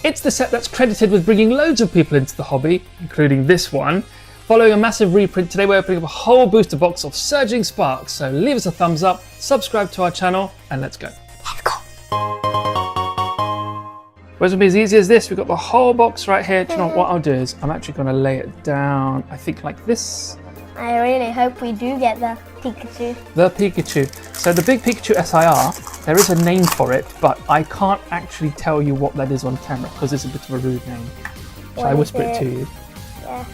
It's the set that's credited with bringing loads of people into the hobby, including this one. Following a massive reprint, today we're opening up a whole booster box of Surging Sparks, so leave us a thumbs up, subscribe to our channel, and let's go. Let's go. Whereas it'll be as easy as this, we've got the whole box right here. Do you know what I'll do is, I'm actually going to lay it down, I think like this. I really hope we do get the Pikachu. The Pikachu. So the big Pikachu SIR, there is a name for it, but I can't actually tell you what that is on camera because it's a bit of a rude name. Shall I whisper it to you? Yeah.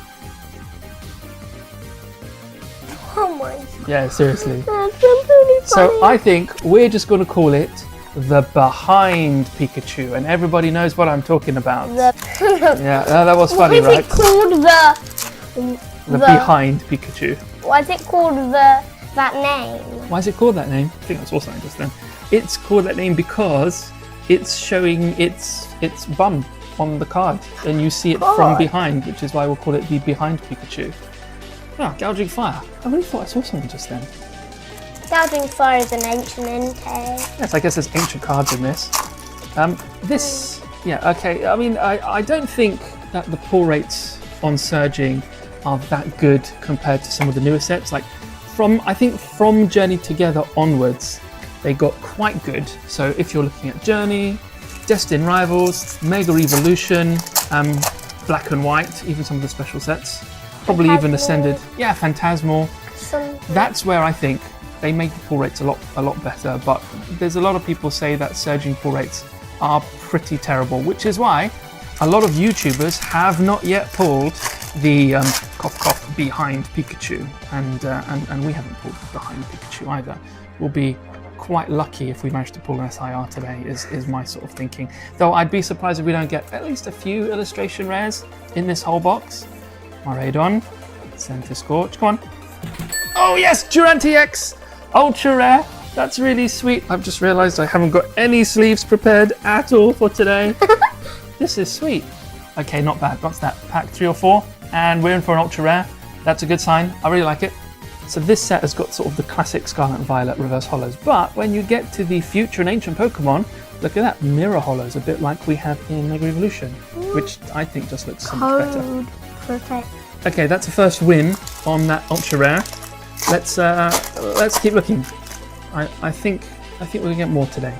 Oh my god. Yeah, seriously. That's really funny. So I think we're just going to call it the Behind Pikachu, and everybody knows what I'm talking about. Yeah, that was funny, right? Why is it called the Behind Pikachu. Why is it called that name? Why is it called that name? I think I saw something just then. It's called that name because it's showing its bum on the card, and you see it from behind, which is why we'll call it the Behind Pikachu. Ah, Gouging Fire. I really thought I saw something just then. Gouging Fire is an ancient intake. Yes, I guess there's ancient cards in this. Yeah, okay. I mean, I don't think that the pull rates on Surging are that good compared to some of the newer sets. Like, I think from Journey Together onwards, they got quite good. So if you're looking at Journey, Destined Rivals, Mega Evolution, Black and White, even some of the special sets. Probably even Ascended. Yeah, Phantasmal. That's where I think they make the pull rates a lot better, but there's a lot of people say that Surging pull rates are pretty terrible, which is why a lot of YouTubers have not yet pulled the cough cough Behind Pikachu, and we haven't pulled Behind Pikachu either. We'll be quite lucky if we manage to pull an SIR today, is my sort of thinking. Though I'd be surprised if we don't get at least a few illustration rares in this whole box. Maraudon, Center Scorch, come on. Oh yes, Latias EX, ultra rare. That's really sweet. I've just realized I haven't got any sleeves prepared at all for today. This is sweet. Okay, not bad. What's that? Pack 3 or 4, and we're in for an ultra rare. That's a good sign. I really like it. So this set has got sort of the classic Scarlet Violet reverse hollows, but when you get to the future and ancient Pokemon, look at that, mirror hollows, a bit like we have in Mega Evolution, which I think just looks so much better. Protect. Okay, that's the first win on that ultra rare. Let's keep looking. I think we're gonna get more today.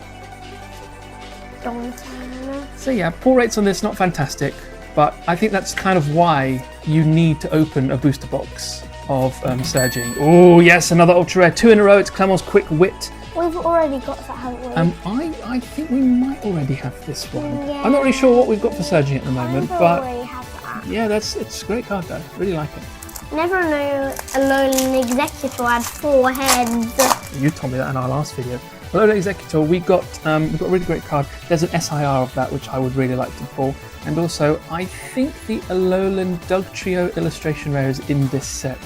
So yeah, pull rates on this not fantastic, but I think that's kind of why you need to open a booster box of Surging. Oh yes, another ultra rare, 2 in a row. It's Clemon's Quick Wit. We've already got that, haven't we? I think we might already have this one. Yeah. I'm not really sure what we've got for Surging at the moment, but already have that. yeah, it's a great card though. Really like it. Never knew Alolan Executor had 4 heads. You told me that in our last video. Alolan Executor, we got a really great card. There's an SIR of that which I would really like to pull, and also I think the Alolan Dugtrio illustration rare is in this set.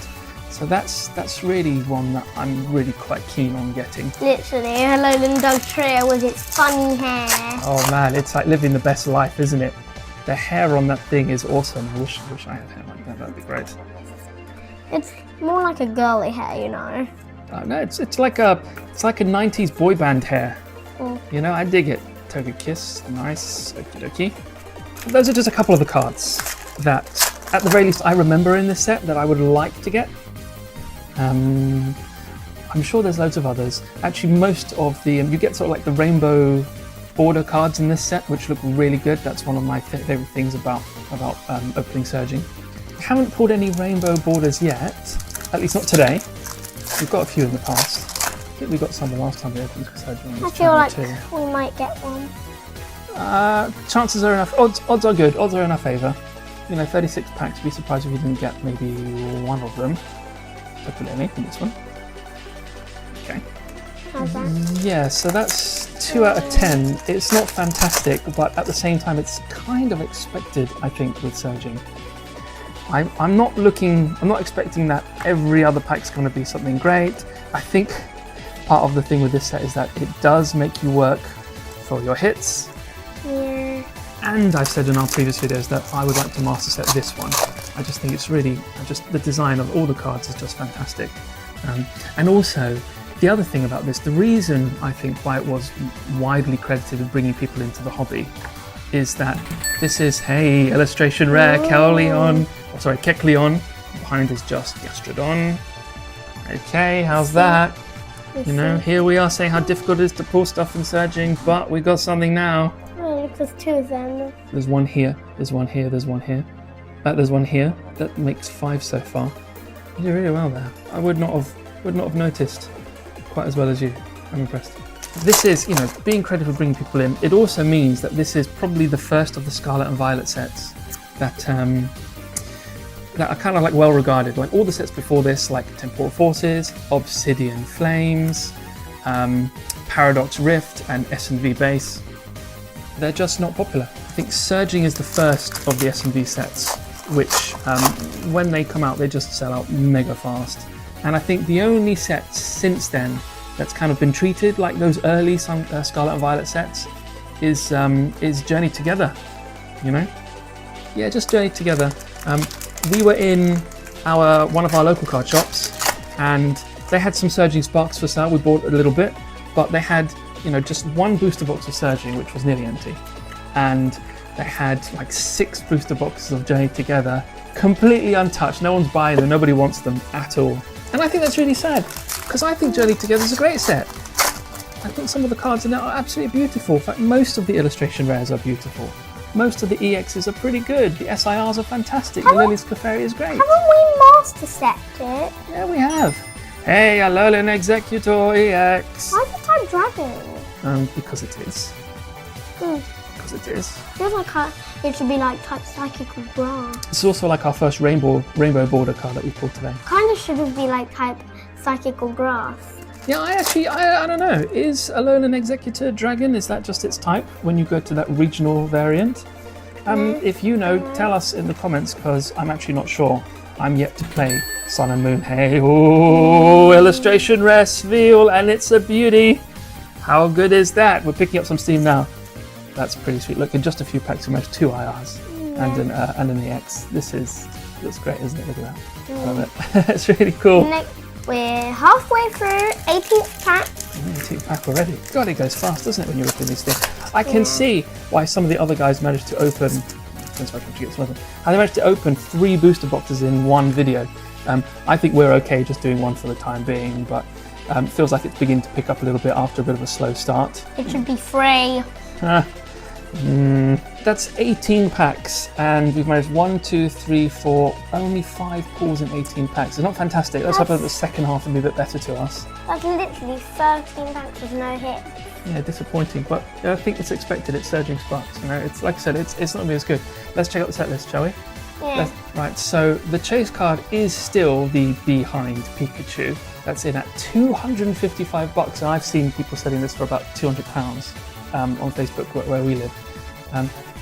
So that's really one that I'm really quite keen on getting. Literally, Alolan Dugtrio with its funny hair. Oh man, it's like living the best life, isn't it? The hair on that thing is awesome. I wish I had hair like that. That'd be great. It's more like a girly hair, you know. No, it's like a 90s boy band hair. You know, I dig it. Togekiss, nice. Okie dokie. Those are just a couple of the cards that, at the very least, I remember in this set that I would like to get. I'm sure there's loads of others. Actually, most of the you get sort of like the rainbow border cards in this set, which look really good. That's one of my favorite things about opening Surging. We haven't pulled any rainbow borders yet, at least not today. We've got a few in the past. I think we got some the last time we opened Surging. I feel like we might get one. Chances are enough. Odds are good. Odds are in our favour. You know, 36 packs. Be surprised if we didn't get maybe one of them. Hopefully, I think this one. Okay. How's that? Yeah, so that's 2 out of 10. It's not fantastic, but at the same time, it's kind of expected, I think, with Surging. I'm not expecting that every other pack's going to be something great. I think part of the thing with this set is that it does make you work for your hits. Yeah. And I've said in our previous videos that I would like to master set this one. I just think it's really, the design of all the cards is just fantastic. And also, the other thing about this, the reason I think why it was widely credited with bringing people into the hobby is that this is, hey, illustration rare, Kecleon. Behind is just Gastrodon. Okay, how's that? You know, here we are saying how difficult it is to pull stuff in Surging, but we got something now. Oh, look, there's 2 of them. There's one here, there's one here, there's one here. There's one here. That makes 5 so far. You did really well there. I would not have noticed quite as well as you. I'm impressed. This is, you know, being credited for bringing people in. It also means that this is probably the first of the Scarlet and Violet sets that are kind of like well regarded. Like all the sets before this, like Temporal Forces, Obsidian Flames, Paradox Rift, and S&V Base, they're just not popular. I think Surging is the first of the S&V sets, which when they come out, they just sell out mega fast. And I think the only set since then that's kind of been treated like those early Scarlet and Violet sets is Journey Together, you know? Yeah, just Journey Together. We were in one of our local card shops, and they had some Surging Sparks for sale. We bought a little bit, but they had, you know, just 1 booster box of Surging, which was nearly empty, and they had like 6 booster boxes of Journey Together, completely untouched. No one's buying them. Nobody wants them at all, and I think that's really sad, because I think Journey Together is a great set. I think some of the cards in it are absolutely beautiful. In fact, most of the illustration rares are beautiful. Most of the EXs are pretty good. The SIRs are fantastic. The Lily's Clefairy is great. Haven't we master set it? Yeah, we have. Hey, Alolan Executor EX. Why is it type dragon? Because it is. Because it is. Feels like it should be like type psychic or grass. It's also like our first rainbow border card that we pulled today. Kind of shouldn't be like type psychic or grass. Yeah, I don't know. Is Alolan Executor Dragon, is that just its type when you go to that regional variant? If you know, tell us in the comments, because I'm actually not sure. I'm yet to play Sun and Moon. Hey, oh, illustration rare Sveal, and it's a beauty. How good is that? We're picking up some steam now. That's pretty sweet. Look, in just a few packs, we managed 2 IRs and an EX. Looks great, isn't it? Look at that. I love it. It's really cool. We're halfway through 18th pack. 18th pack already. God, it goes fast, doesn't it, when you're opening these things? I can see why some of the other guys managed to open. How they managed to open 3 booster boxes in one video. I think we're okay just doing one for the time being, but feels like it's beginning to pick up a little bit after a bit of a slow start. It should be free. That's 18 packs, and we've managed 1, 2, 3, 4, only 5 pulls in 18 packs. It's not fantastic. Let's hope that the second half will be a bit better to us. That's literally 13 packs with no hit. Yeah, disappointing, but I think it's expected. It's Surging Sparks, you know. It's like I said, it's not going to be as good. Let's check out the set list, shall we? Yeah. Right, so the chase card is still the Behind Pikachu. That's in at $255, and I've seen people selling this for about £200 on Facebook where we live.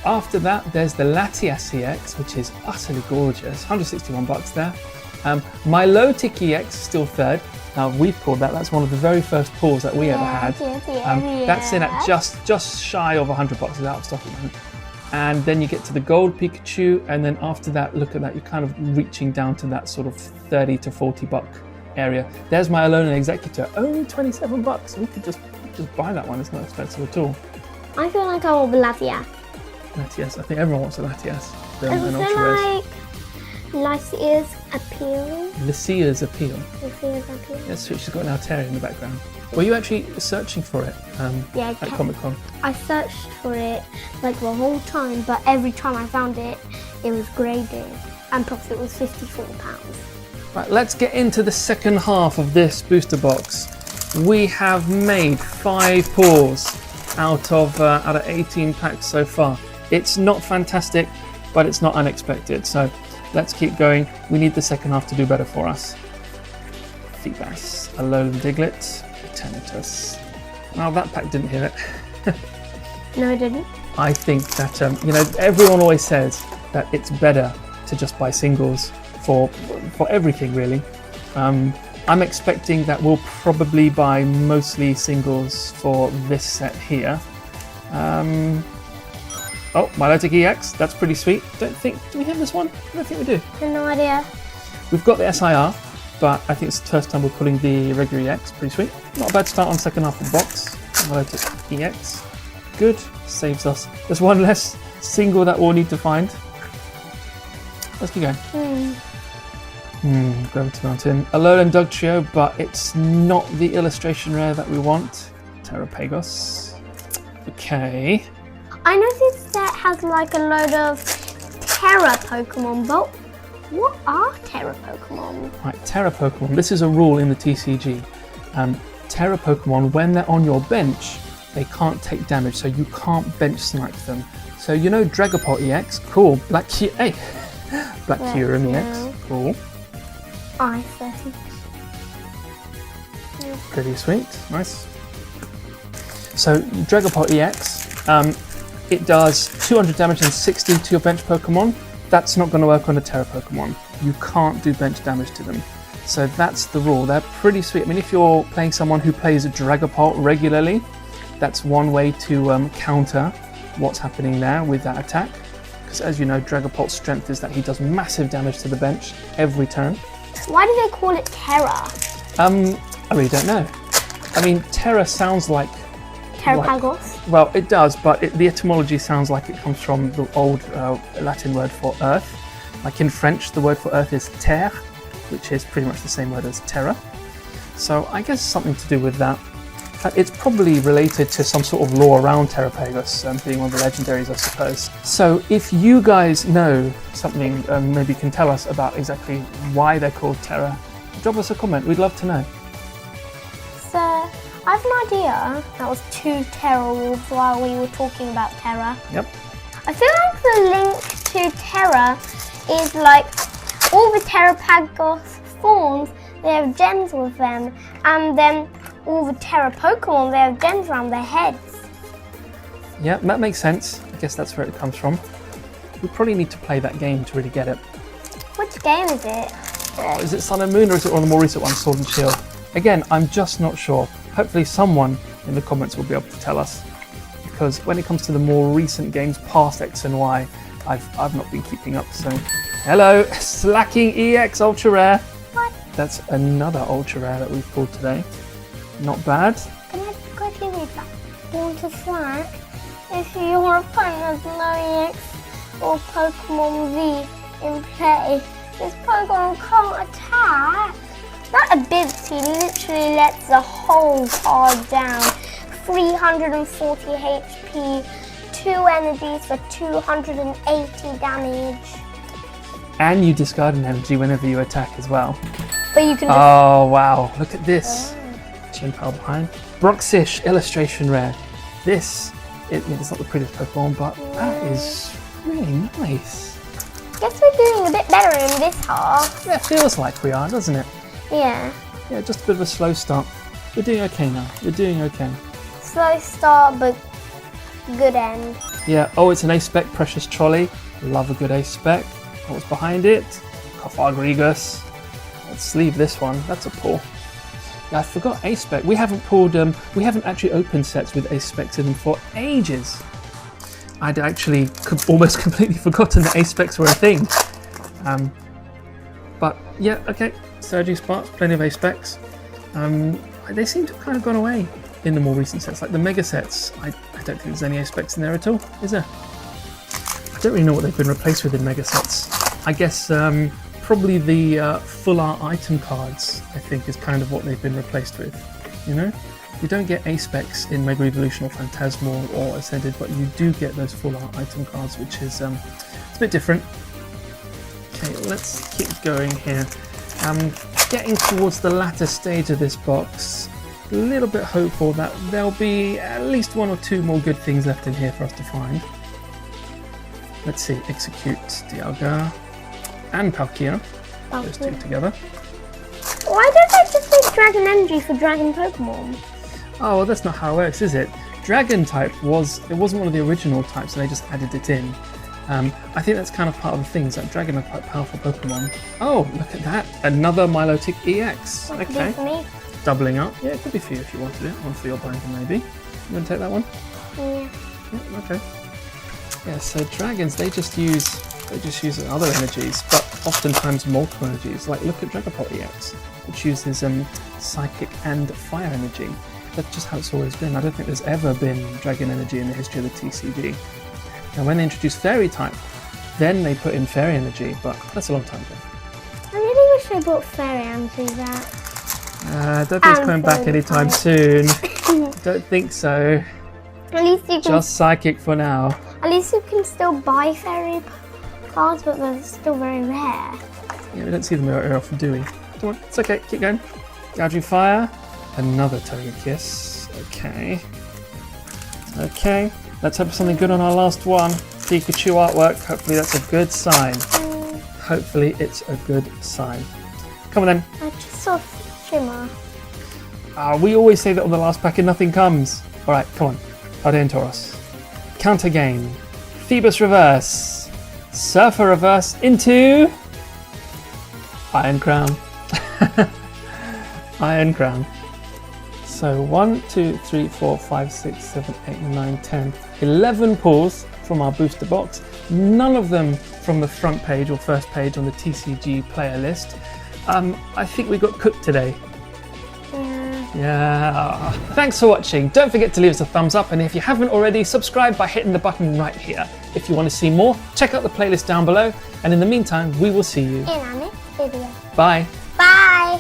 After that, there's the Latias EX, which is utterly gorgeous, $161 there. Milotic EX is still third. Now we've pulled that. That's one of the very first pulls that we ever had. That's in at just shy of $100. It's out of stock at the moment. And then you get to the Gold Pikachu, and then after that, look at that, you're kind of reaching down to that sort of $30 to $40 area. There's my Alolan Executor, only $27. We could just buy that one. It's not expensive at all. I feel like I want a Latias. Latias, I think everyone wants a Latias. Is it like Lycia's Appeal? Lycia's Appeal. Lycia's Appeal. Yes, she's got an Altaria in the background. Were you actually searching for it at Comic-Con? I searched for it like the whole time, but every time I found it, it was graded, and plus it was £54. Right, let's get into the second half of this booster box. We have made 5 pulls out of 18 packs so far. It's not fantastic, but it's not unexpected. So let's keep going. We need the second half to do better for us. Feebas, Alolan Diglett, Eternatus. Now that pack didn't hit it. No, it didn't. I think that everyone always says that it's better to just buy singles for everything really. I'm expecting that we'll probably buy mostly singles for this set here. Oh, Milotic EX, that's pretty sweet. Do we have this one? I don't think we do. I have no idea. We've got the SIR, but I think it's the first time we're pulling the regular EX. Pretty sweet. Not a bad start on second half of the box. Milotic EX. good. Saves us. There's one less single that we'll need to find. Let's keep going. Gravity Mountain. Alolan and Doug Trio, but it's not the illustration rare that we want. Terrapagos. Okay. I noticed that has like a load of Terra Pokemon, but what are Terra Pokemon? Right, Terra Pokemon. This is a rule in the TCG. Terra Pokemon, when they're on your bench, they can't take damage, so you can't bench snipe them. So you know Dragapult EX, cool. Black Kyurem EX, cool. I-30. Pretty sweet, nice. So Dragapult EX, it does 200 damage and 60 to your bench Pokemon. That's not going to work on a Terra Pokemon. You can't do bench damage to them. So that's the rule. They're pretty sweet. I mean, if you're playing someone who plays Dragapult regularly, that's one way to counter what's happening there with that attack. Because as you know, Dragapult's strength is that he does massive damage to the bench every turn. Why do they call it Terra? I really don't know. I mean, Terra sounds like... Terrapagos? Well, it does, but the etymology sounds like it comes from the old Latin word for earth. Like in French, the word for earth is terre, which is pretty much the same word as terra. So I guess something to do with that. It's probably related to some sort of lore around Terrapagos, being one of the legendaries, I suppose. So if you guys know something, maybe you can tell us about exactly why they're called Terra, drop us a comment, we'd love to know. So, I have an idea. That was 2 Terra wolves while we were talking about Terra. Yep. I feel like the link to Terra is like all the Terrapagos forms, they have gems with them, and then all the Terra Pokemon, they have gems around their heads. Yeah, that makes sense. I guess that's where it comes from. We probably need to play that game to really get it. Which game is it? Oh, is it Sun and Moon or is it one of the more recent ones, Sword and Shield? Again, I'm just not sure. Hopefully someone in the comments will be able to tell us. Because when it comes to the more recent games past X and Y, I've not been keeping up, so... Hello, Slacking EX Ultra Rare. What? That's another Ultra Rare that we've pulled today. Not bad. Can I quickly read that? Want to Slack? If your opponent has no EX or Pokemon V in play, this Pokemon can't attack. That ability literally lets the whole card down. 340 HP, 2 energies for 280 damage. And you discard an energy whenever you attack as well. But you can just... Oh wow, look at this. Chin pile behind. Broxish illustration rare. This, it's not the prettiest Pokemon, but that is really nice. Guess we're doing a bit better in this half. Yeah, it feels like we are, doesn't it? Yeah. Yeah, just a bit of a slow start. We're doing okay now. We're doing okay. Slow start, but good end. Yeah, oh, it's an A-Spec Precious Trolley. Love a good A-Spec. What's behind it? Cofagrigus. Let's leave this one. That's a pull. Yeah, I forgot A-Spec. We haven't pulled, we haven't actually opened sets with A-Specs in them for ages. I'd actually almost completely forgotten that A-Specs were a thing. But yeah, okay. Surging Sparks, plenty of A-Specs. They seem to have kind of gone away in the more recent sets. Like the Mega sets, I don't think there's any A-Specs in there at all, is there? I don't really know what they've been replaced with in Mega sets. I guess probably the full art item cards, I think, is kind of what they've been replaced with, you know? You don't get A-Specs in Mega Evolution or Phantasmal or Ascended, but you do get those full art item cards, which is it's a bit different. Okay, let's keep going here. Getting towards the latter stage of this box, a little bit hopeful that there'll be at least 1 or 2 more good things left in here for us to find. Let's see, Execute, Dialga, and Palkia. Those 2 together. Why don't they just make Dragon Energy for Dragon Pokemon? Oh, well, that's not how it works, is it? Dragon type wasn't one of the original types, and they just added it in. I think that's kind of part of the thing, is that Dragon are quite powerful Pokemon. Oh, look at that. Another Milotic EX. That could be for me. Doubling up. Yeah, it could be for you if you wanted it. One for your binder, maybe. You want to take that one? Yeah. Yeah, okay. Yeah, so dragons, they just use other energies, but oftentimes multiple energies. Like look at Dragapult EX, which uses psychic and fire energy. That's just how it's always been. I don't think there's ever been Dragon Energy in the history of the TCG. And when they introduced Fairy type, then they put in Fairy Energy, but that's a long time ago. I really wish they brought Fairy Energy back. I don't think it's coming back anytime soon. Don't think so. At least you can. Just Psychic for now. At least you can still buy Fairy cards, but they're still very rare. Yeah, we don't see them very often, do we? Come on, it's okay, keep going. Gouging Fire. Another Togekiss. Okay. Okay, let's hope something good on our last one. Pikachu artwork. Hopefully that's a good sign. Hopefully it's a good sign. Come on then. I just saw Shimmer. We always say that on the last pack and nothing comes. Alright, come on. Ardean Tauros. Counter Game. Phoebus Reverse. Surfer Reverse into Iron Crown. Iron Crown. So 1, 2, 3, 4, 5, 6, 7, 8, 9, 10, 11 pulls from our booster box. None of them from the front page or first page on the TCG player list. I think we got cooked today. Yeah. Thanks for watching. Don't forget to leave us a thumbs up, and if you haven't already, subscribe by hitting the button right here. If you want to see more, check out the playlist down below, and in the meantime, we will see you In our next video. Bye. Bye.